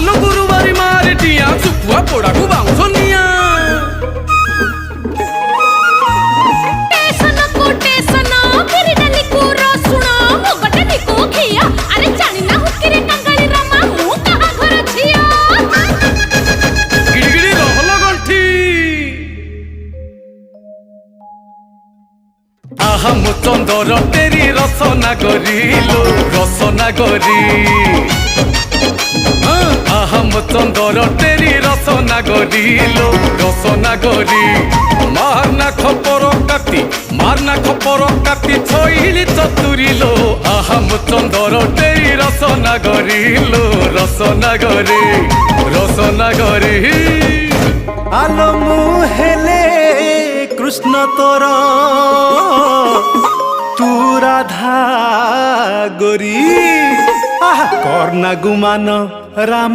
ଧାନ ଗୁରୁବାରୀ ମାରେ ଟିଆ ଶୁଖୁଆ ପୋଡାକୁ ବାଉଁଶ ନିଆଁ ଗିଡିଗିଡି ରହଲ ଗଣ୍ଠି ଆହା ମୋ ଚନ୍ଦର ତେରି ରସନା କରିଲୋ ରସନା କରି আহা মো চন্দর তেরি রসনা গরিলো রসনা গরি মারনা খপর কাটি ছইলি চতুরিলো আহা মো চন্দর তেরি রসনা গরিলো রসনা গরি আলো মু হেলে কৃষ্ণ তোর তু রাধা গরি কর্ণা গুমান রামা